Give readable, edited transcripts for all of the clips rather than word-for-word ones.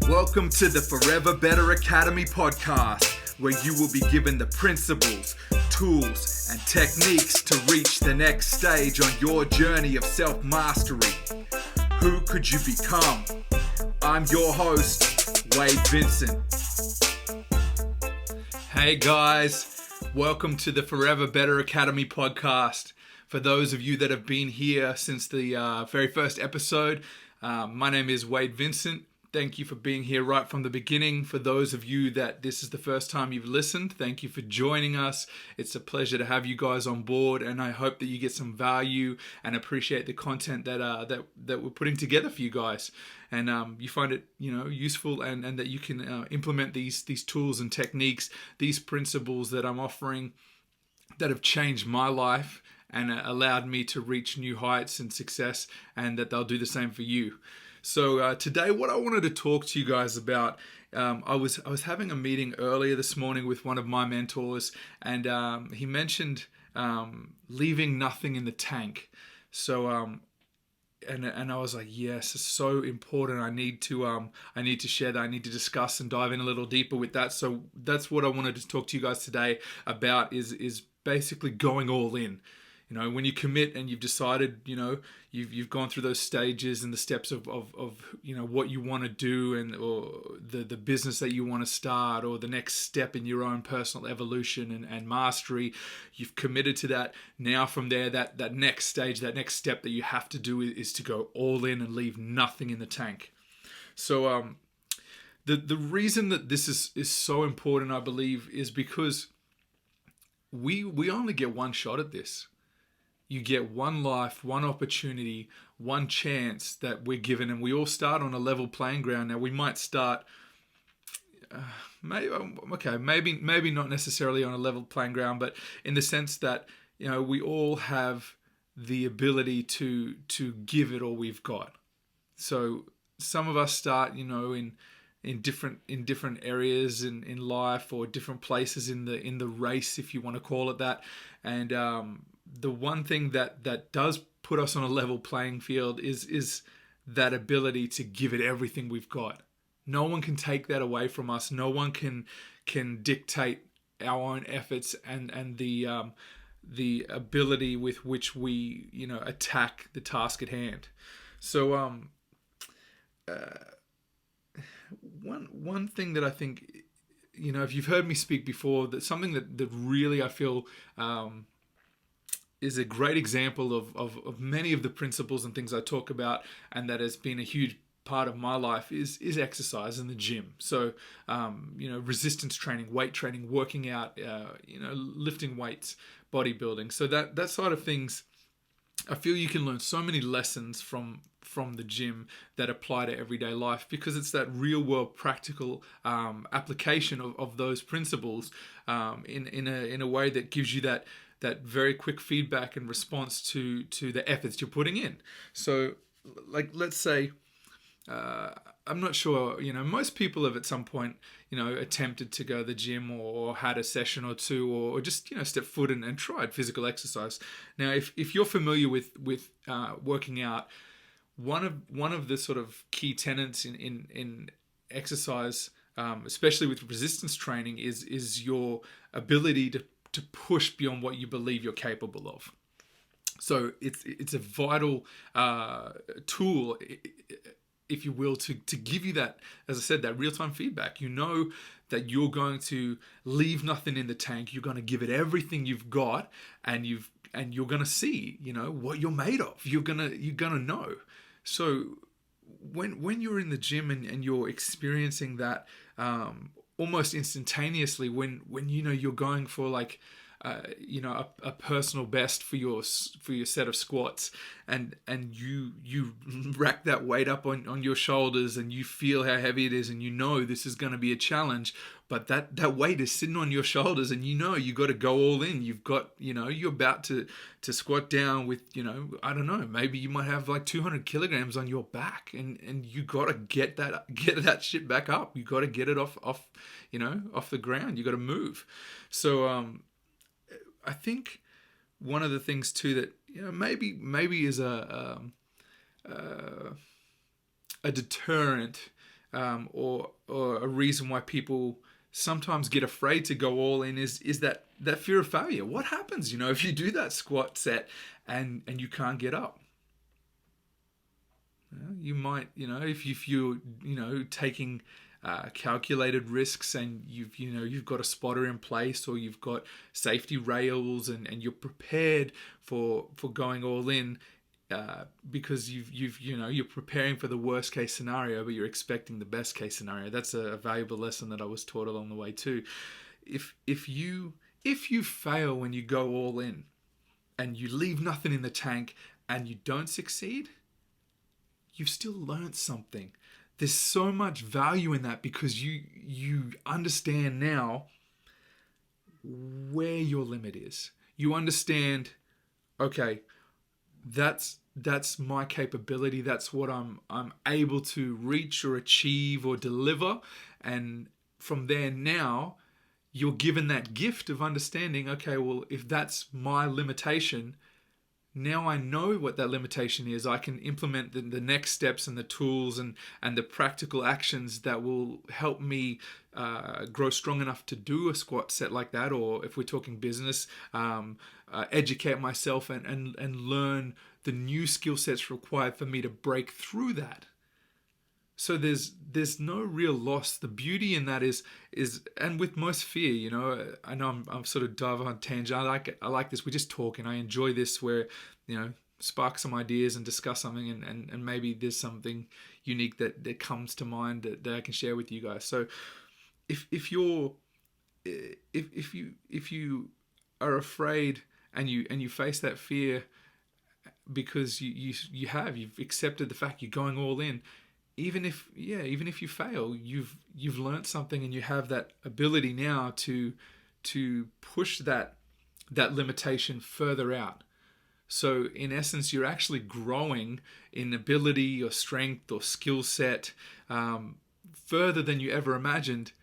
Welcome to the Forever Better Academy podcast, where you will be given the principles, tools, and techniques to reach the next stage on your journey of self-mastery. Who could you become? I'm your host, Wade Vincent. Hey guys, welcome to the Forever Better Academy podcast. For those of you that have been here since the very first episode, my name is Wade Vincent. Thank you for being here right from the beginning. For those of you that this is the first time you've listened, thank you for joining us. It's a pleasure to have you guys on board, and I hope that you get some value and appreciate the content that we're putting together for you guys, and you find it useful, and that you can implement these tools and techniques, these principles that I'm offering that have changed my life and allowed me to reach new heights and success, and that they'll do the same for you. So today, what I wanted to talk to you guys about, I was having a meeting earlier this morning with one of my mentors, and he mentioned leaving nothing in the tank. So and I was like, yes, it's so important. I need to share that. I need to discuss and dive in a little deeper with that. So that's what I wanted to talk to you guys today about. Is basically going all in. When you commit and you've decided, you've gone through those stages and the steps of what you want to do, and or the business that you want to start, or the next step in your own personal evolution and mastery, you've committed to that. Now from there, that next stage, that next step that you have to do is to go all in and leave nothing in the tank. So the reason that this is so important, I believe, is because we only get one shot at this. You get one life, one opportunity, one chance that we're given, and we all start on a level playing ground. Now, we might start, maybe not necessarily on a level playing ground, but in the sense that we all have the ability to give it all we've got. So some of us start, in different areas in life, or different places in the race, if you want to call it that, and the one thing that does put us on a level playing field is that ability to give it everything we've got. No one can take that away from us. No one can dictate our own efforts and the ability with which we attack the task at hand. So one thing that I think, if you've heard me speak before, that something that really I feel is a great example of many of the principles and things I talk about, and that has been a huge part of my life is exercise in the gym. So, resistance training, weight training, working out, lifting weights, bodybuilding. So that side of things, I feel you can learn so many lessons from the gym that apply to everyday life, because it's that real world practical application of those principles in a way that gives you that very quick feedback and response to the efforts you're putting in. So, like, let's say, I'm not sure, most people have at some point, attempted to go to the gym, or had a session or two, or just, step foot and tried physical exercise. Now, if you're familiar with working out, one of the sort of key tenets in exercise, especially with resistance training, is your ability to push beyond what you believe you're capable of. So it's a vital tool, if you will, to give you that, as I said, that real-time feedback. That you're going to leave nothing in the tank. You're going to give it everything you've got, and you're going to see, what you're made of. You're gonna know. So when you're in the gym and you're experiencing that almost instantaneously, when you're going for like a personal best for your set of squats, and you rack that weight up on your shoulders, and you feel how heavy it is, and this is going to be a challenge, but that weight is sitting on your shoulders, and you got to go all in. You've got you're about to squat down with I don't know, maybe you might have like 200 kilograms on your back, and you got to get that shit back up. You got to get it off the ground. You got to move. So I think one of the things too that maybe is a deterrent or a reason why people sometimes get afraid to go all in is that fear of failure. What happens, if you do that squat set and you can't get up? You might, if you're, taking calculated risks, and you've got a spotter in place, or you've got safety rails, and you're prepared for going all in, because you're preparing for the worst case scenario, but you're expecting the best case scenario. That's a valuable lesson that I was taught along the way too. If you fail when you go all in, and you leave nothing in the tank, and you don't succeed, you've still learned something. There's so much value in that, because you understand now where your limit is. You understand, okay, that's my capability. That's what I'm able to reach or achieve or deliver. And from there, now you're given that gift of understanding, okay, well, if that's my limitation, now I know what that limitation is. I can implement the next steps and the tools and the practical actions that will help me grow strong enough to do a squat set like that. Or if we're talking business, educate myself and learn the new skill sets required for me to break through that. So there's no real loss. The beauty in that is, and with most fear, I know I'm sort of diving on tangent. I like this. We're just talking. I enjoy this, where, spark some ideas and discuss something, and maybe there's something unique that comes to mind that I can share with you guys. So if you are afraid and you face that fear because you've accepted the fact you're going all in, even if you fail, you've learned something, and you have that ability now to push that limitation further out. So in essence, you're actually growing in ability or strength or skill set further than you ever imagined,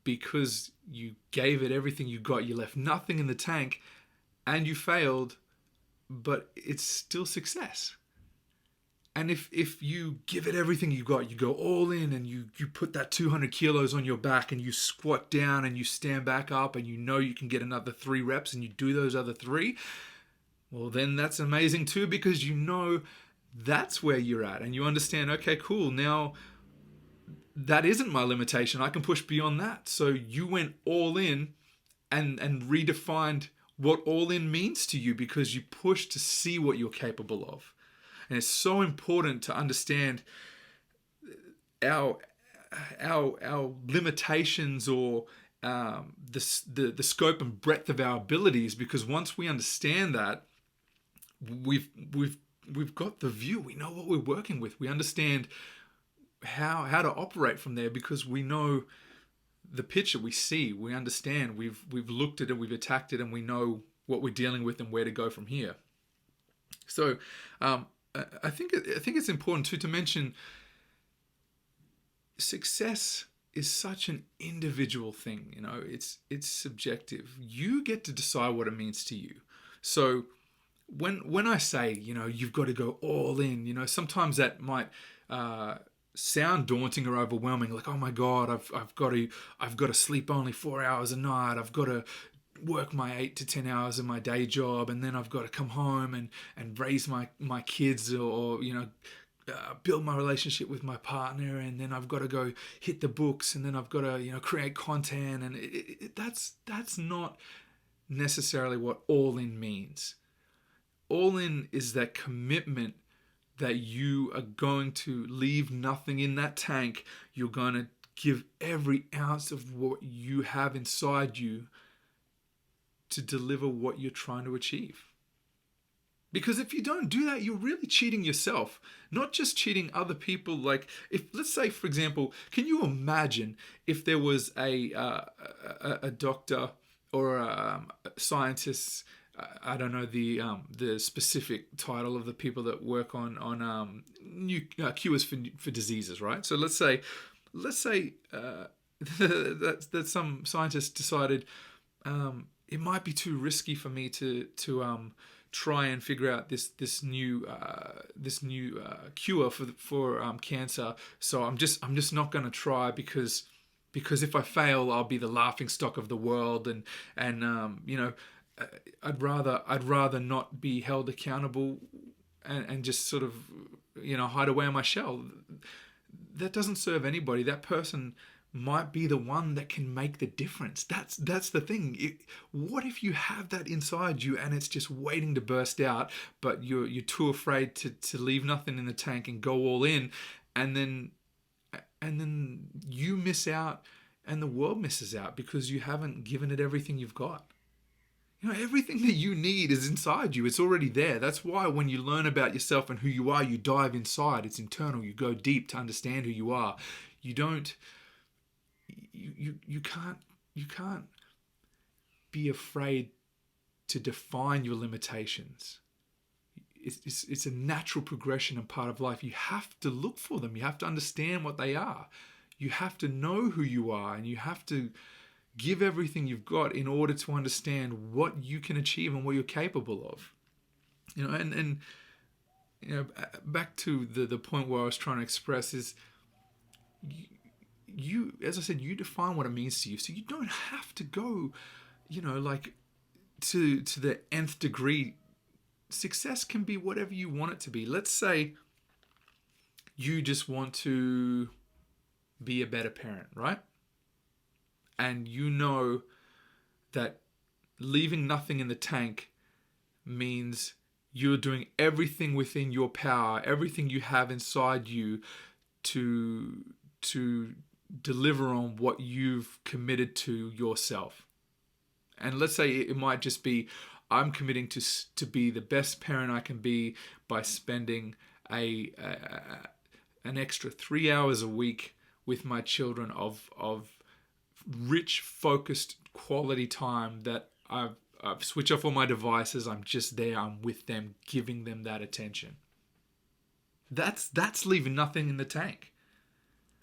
because you gave it everything you got. You left nothing in the tank, and you failed, but it's still success. And if you give it everything you got, you go all in, and you put that 200 kilos on your back, and you squat down, and you stand back up, and you can get another 3 reps, and you do those other 3, well, then that's amazing too, because that's where you're at, and you understand, okay, cool, now that isn't my limitation. I can push beyond that. So you went all in and redefined what all in means to you, because you pushed to see what you're capable of. And it's so important to understand our limitations, or the scope and breadth of our abilities, because once we understand that, we've got the view. We know what we're working with. We understand how to operate from there, because we know the picture. We see, we understand. We've looked at it, we've attacked it, and we know what we're dealing with and where to go from here. So I think it's important too to mention, success is such an individual thing. It's subjective. You get to decide what it means to you. So when I say, you've got to go all in, sometimes that might sound daunting or overwhelming. Like, oh my God, I've got to sleep only 4 hours a night. I've got to work my 8 to 10 hours in my day job, and then I've got to come home and raise my kids, or build my relationship with my partner, and then I've got to go hit the books, and then I've got to create content, and that's not necessarily what all in means. All in is that commitment that you are going to leave nothing in that tank. You're going to give every ounce of what you have inside you to deliver what you're trying to achieve. Because if you don't do that, you're really cheating yourself, not just cheating other people. Like, let's say, for example, can you imagine if there was a doctor or a scientist? I don't know the specific title of the people that work on new cures for diseases, right? So let's say that some scientists decided it might be too risky for me to try and figure out this new cure for cancer. So I'm just not going to try because if I fail, I'll be the laughing stock of the world, and I'd rather not be held accountable and just sort of hide away in my shell. That doesn't serve anybody. That person might be the one that can make the difference. That's the thing. What if you have that inside you and it's just waiting to burst out, but you're too afraid to leave nothing in the tank and go all in, and then you miss out and the world misses out because you haven't given it everything you've got. Everything that you need is inside you. It's already there. That's why when you learn about yourself and who you are, you dive inside. It's internal. You go deep to understand who you are. You can't be afraid to define your limitations. It's a natural progression and part of life. You have to look for them. You have to understand what they are. You have to know who you are, and you have to give everything you've got in order to understand what you can achieve and what you're capable of. Back to the point where I was trying to express is you, as I said, you define what it means to you. So you don't have to go, to the nth degree. Success can be whatever you want it to be. Let's say you just want to be a better parent, right? And you know that leaving nothing in the tank means you're doing everything within your power, everything you have inside you to deliver on what you've committed to yourself. And let's say it might just be, I'm committing to be the best parent I can be by spending an extra 3 hours a week with my children of rich, focused, quality time that I've switched off all my devices. I'm just there. I'm with them, giving them that attention. That's leaving nothing in the tank.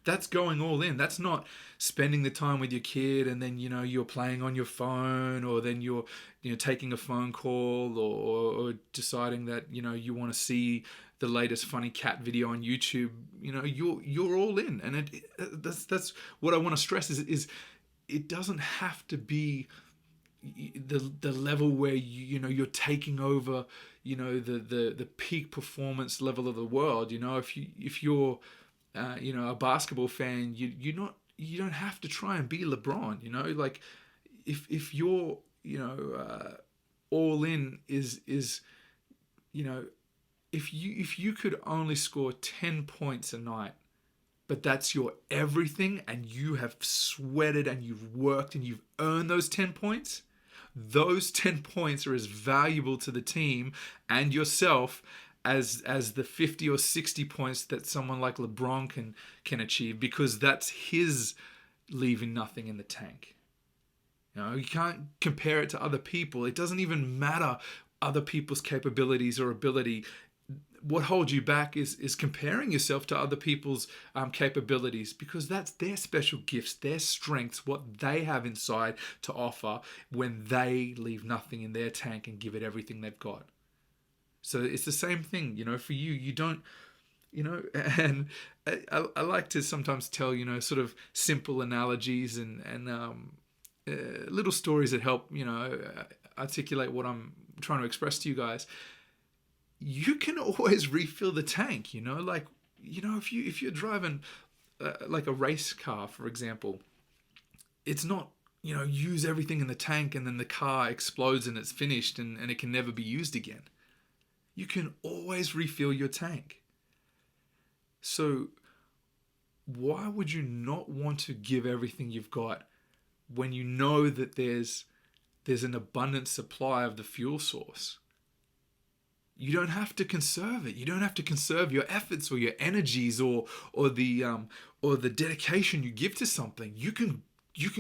That's going all in. That's not spending the time with your kid and then you're playing on your phone, or then you're taking a phone call, or deciding that you want to see the latest funny cat video on YouTube. You're all in, and that's what I want to stress is it doesn't have to be the level where you're taking over the peak performance level of the world. If you're a basketball fan, you don't have to try and be LeBron. Like if you're all in is if you could only score 10 points a night, but that's your everything, and you have sweated and you've worked and you've earned those 10 points, those 10 points are as valuable to the team and yourself as the 50 or 60 points that someone like LeBron can achieve, because that's his leaving nothing in the tank. You can't compare it to other people. It doesn't even matter other people's capabilities or ability. What holds you back is comparing yourself to other people's capabilities, because that's their special gifts, their strengths, what they have inside to offer when they leave nothing in their tank and give it everything they've got. So it's the same thing, for you don't, and I like to sometimes tell, sort of simple analogies and little stories that help, articulate what I'm trying to express to you guys. You can always refill the tank, if you're driving like a race car, for example, it's not, use everything in the tank and then the car explodes and it's finished and it can never be used again. You can always refill your tank. So why would you not want to give everything you've got when you know that there's an abundant supply of the fuel source? You don't have to conserve it. You don't have to conserve your efforts or your energies or the dedication you give to something. You can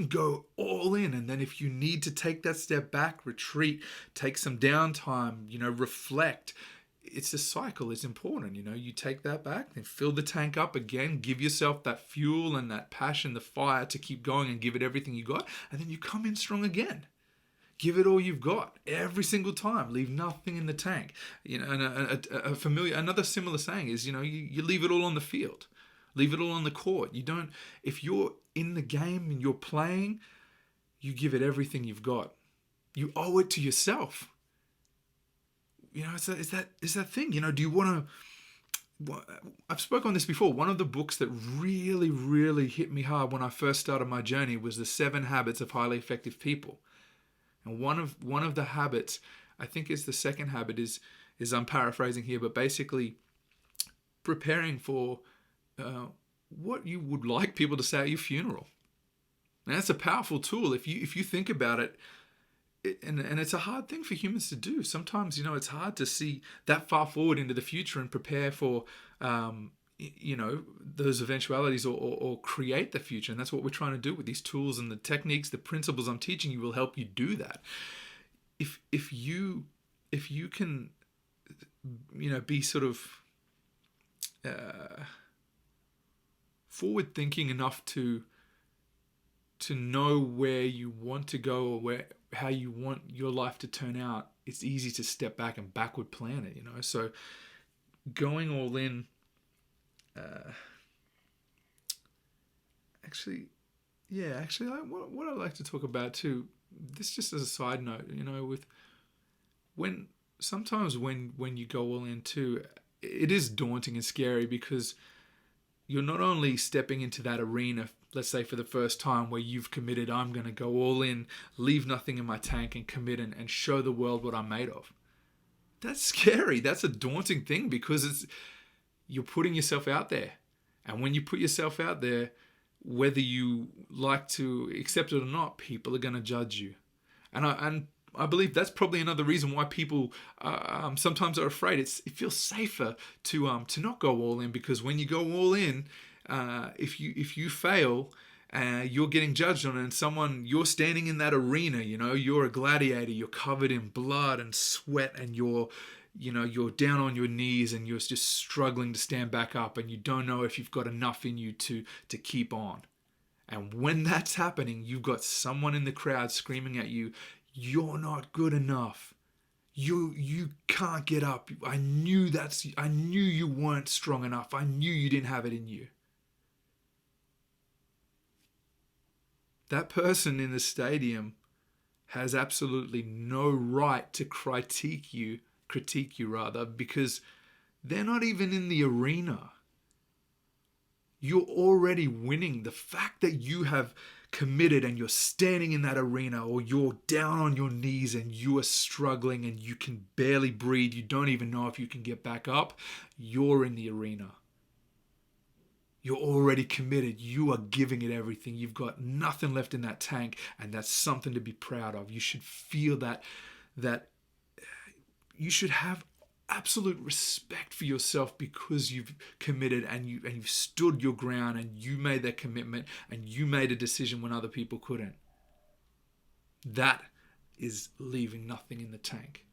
go all in, and then if you need to take that step back, retreat, take some downtime, reflect. It's a cycle. It's important. You take that back, then fill the tank up again, give yourself that fuel and that passion, the fire to keep going and give it everything you got, and then you come in strong again. Give it all you've got every single time. Leave nothing in the tank. And another similar saying is, you leave it all on the field. Leave it all on the court. You don't, if you're in the game and you're playing, you give it everything you've got. You owe it to yourself. It's that thing. Do you want to, I've spoken on this before. One of the books that really, really hit me hard when I first started my journey was The 7 Habits of Highly Effective People. And one of the habits, I think is the second habit, is I'm paraphrasing here, but basically preparing for what you would like people to say at your funeral. And that's a powerful tool if you think about it. And it's a hard thing for humans to do. Sometimes, it's hard to see that far forward into the future and prepare for, those eventualities or create the future. And that's what we're trying to do with these tools, and the techniques, the principles I'm teaching you will help you do that. If you can, be sort of forward thinking enough to know where you want to go, or how you want your life to turn out, it's easy to step back and backward plan it, So going all in, what I'd like to talk about too, this just as a side note, with sometimes when you go all in too, it is daunting and scary, because you're not only stepping into that arena, let's say for the first time, where you've committed, I'm going to go all in, leave nothing in my tank, and commit and show the world what I'm made of. That's scary. That's a daunting thing, because you're putting yourself out there. And when you put yourself out there, whether you like to accept it or not, people are going to judge you. And I believe that's probably another reason why people sometimes are afraid. It feels safer to not go all in, because when you go all in, if you fail, you're getting judged on it, and you're standing in that arena, you're a gladiator, you're covered in blood and sweat, and you're down on your knees, and you're just struggling to stand back up, and you don't know if you've got enough in you to keep on. And when that's happening, you've got someone in the crowd screaming at you, you're not good enough. You can't get up. I knew you weren't strong enough. I knew you didn't have it in you. That person in the stadium has absolutely no right to critique you, because they're not even in the arena. You're already winning. The fact that you have committed and you're standing in that arena, or you're down on your knees and you are struggling and you can barely breathe, you don't even know if you can get back up, you're in the arena. You're already committed. You are giving it everything. You've got nothing left in that tank, and that's something to be proud of. You should feel that you should have absolute respect for yourself, because you've committed and you've stood your ground, and you made that commitment, and you made a decision when other people couldn't. That is leaving nothing in the tank.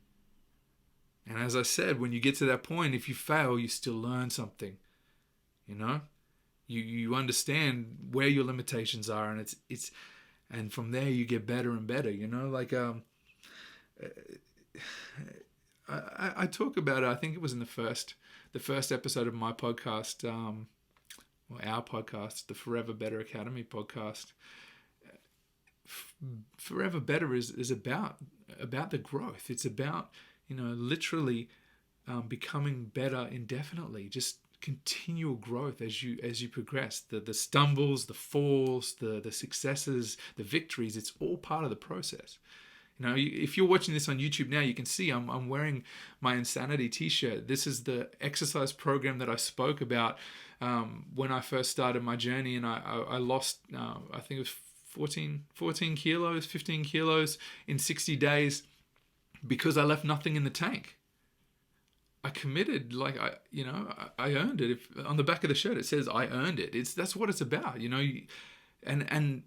And as I said, when you get to that point, if you fail, you still learn something. You understand where your limitations are, and it's and from there you get better and better. I talk about it. I think it was in the first episode of my podcast, or our podcast, the Forever Better Academy podcast. Forever Better is about the growth. It's about literally becoming better indefinitely. Just continual growth as you progress. The stumbles, the falls, the successes, the victories. It's all part of the process. If you're watching this on YouTube now, you can see I'm wearing my Insanity t-shirt. This is the exercise program that I spoke about when I first started my journey, and I lost, I think it was 14 kilos, 15 kilos in 60 days, because I left nothing in the tank. I committed, I earned it. On the back of the shirt it says I earned it. That's what it's about, and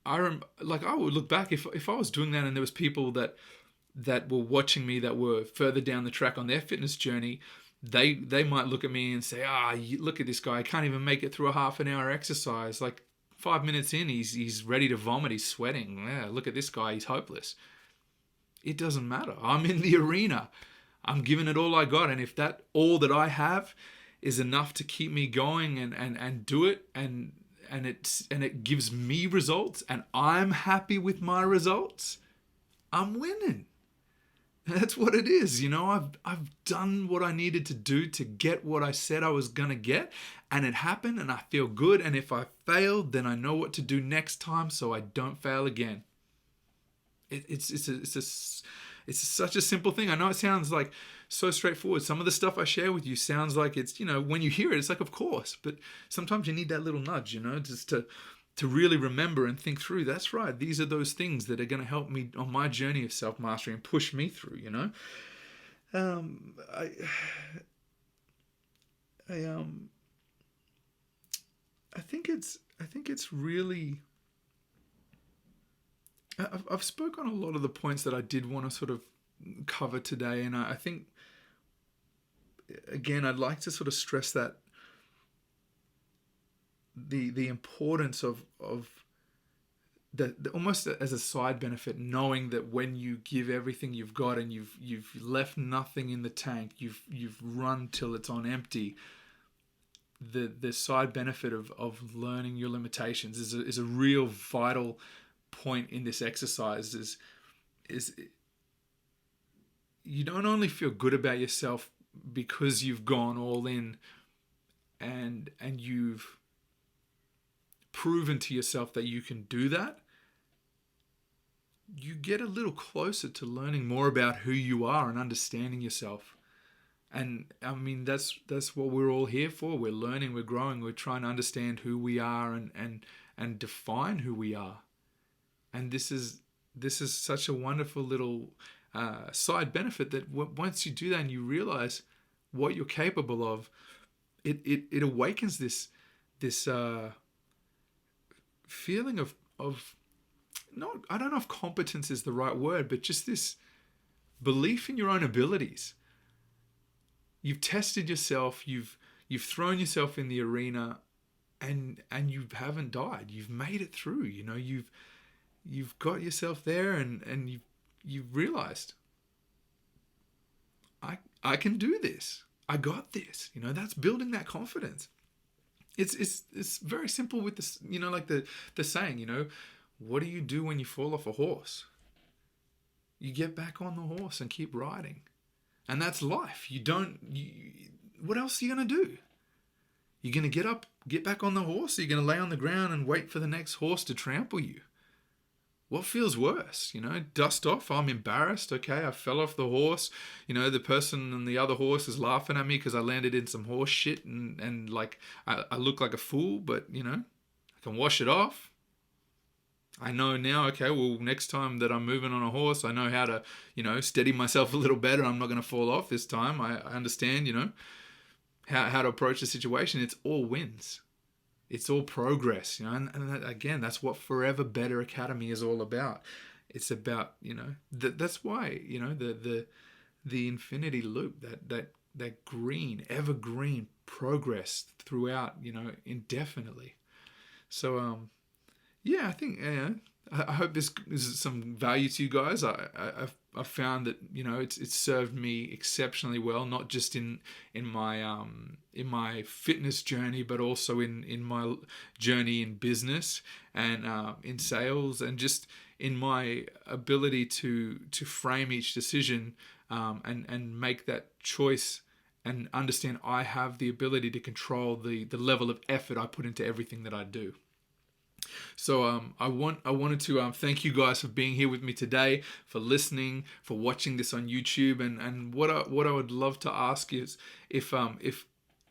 I would look back if I was doing that, and there was people that were watching me that were further down the track on their fitness journey, they might look at me and say, look at this guy, I can't even make it through a half an hour exercise. Like 5 minutes in, he's ready to vomit, he's sweating. Yeah, look at this guy, he's hopeless. It doesn't matter. I'm in the arena. I'm giving it all I got. And if that all that I have is enough to keep me going and do it, and it gives me results, and I'm happy with my results, I'm winning. That's what it is. I've done what I needed to do to get what I said I was going to get, and it happened, and I feel good. And if I failed, then I know what to do next time so I don't fail again. It's such a simple thing. I know it sounds like so straightforward. Some of the stuff I share with you sounds like it's, when you hear it, it's like, of course. But sometimes you need that little nudge, just to really remember and think through. That's right. These are those things that are going to help me on my journey of self-mastery and push me through, I think it's really, I've spoken on a lot of the points that I did want to sort of cover today, and I think, again, I'd like to sort of stress that the importance of the almost as a side benefit, knowing that when you give everything you've got and you've left nothing in the tank, you've run till it's on empty. The side benefit of learning your limitations is a real vital point in this exercise. Is you don't only feel good about yourself because you've gone all in and you've proven to yourself that you can do that. You get a little closer to learning more about who you are and understanding yourself. And I mean, that's what we're all here for. We're learning, we're growing, we're trying to understand who we are and define who we are. And this is such a wonderful little side benefit that once you do that and you realize what you're capable of, it awakens this feeling of not, I don't know if competence is the right word, but just this belief in your own abilities. You've tested yourself, you've thrown yourself in the arena, and you haven't died. You've made it through. You've got yourself there, and you've realized, I can do this. I got this. That's building that confidence. It's very simple with this, like the saying, what do you do when you fall off a horse? You get back on the horse and keep riding. And that's life. What else are you going to do? You're going to get up, get back on the horse, or you're going to lay on the ground and wait for the next horse to trample you? What feels worse? Dust off, I'm embarrassed, okay, I fell off the horse, the person on the other horse is laughing at me because I landed in some horse shit and like, I look like a fool, but, I can wash it off. I know now, okay, well, next time that I'm moving on a horse, I know how to, steady myself a little better. I'm not going to fall off this time. I understand, how to approach the situation. It's all wins. It's all progress, and that, again, that's what Forever Better Academy is all about. It's about, that's why, the infinity loop, that green, evergreen progress throughout, indefinitely. So, yeah, I think, I hope this is some value to you guys. I've found that, it's served me exceptionally well, not just in my fitness journey, but also in my journey in business and in sales, and just in my ability to frame each decision and make that choice and understand I have the ability to control the level of effort I put into everything that I do. So I wanted to thank you guys for being here with me today, for listening, for watching this on YouTube, and what I would love to ask is if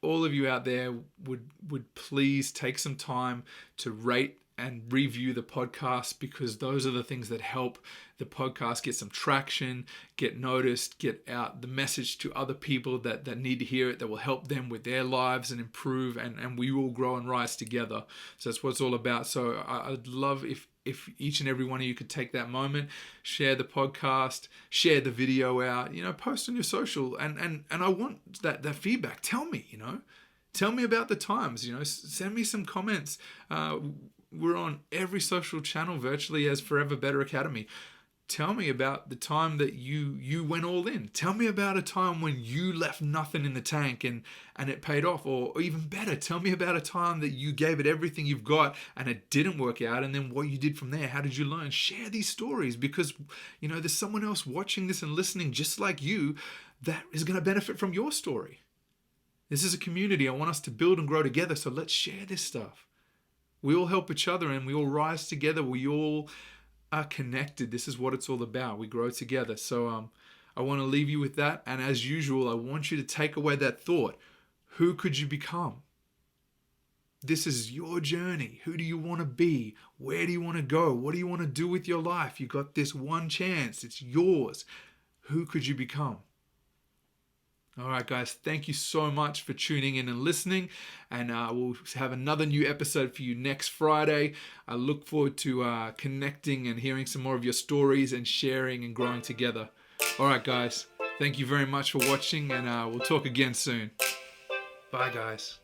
all of you out there would please take some time to rate and review the podcast, because those are the things that help the podcast get some traction, get noticed, get out the message to other people that need to hear it, that will help them with their lives and improve, and we will grow and rise together. So that's what it's all about. So I'd love if each and every one of you could take that moment, share the podcast, share the video out, post on your social, and I want that feedback. Tell me, tell me about the times, send me some comments. We're on every social channel virtually as Forever Better Academy. Tell me about the time that you went all in. Tell me about a time when you left nothing in the tank and it paid off. Or even better, tell me about a time that you gave it everything you've got and it didn't work out, and then what you did from there. How did you learn? Share these stories, because there's someone else watching this and listening just like you that is going to benefit from your story. This is a community. I want us to build and grow together, so let's share this stuff. We all help each other and we all rise together. We all are connected. This is what it's all about. We grow together. So I want to leave you with that. And as usual, I want you to take away that thought. Who could you become? This is your journey. Who do you want to be? Where do you want to go? What do you want to do with your life? You got this one chance. It's yours. Who could you become? All right, guys, thank you so much for tuning in and listening. And we'll have another new episode for you next Friday. I look forward to connecting and hearing some more of your stories and sharing and growing together. All right, guys, thank you very much for watching, and we'll talk again soon. Bye, guys.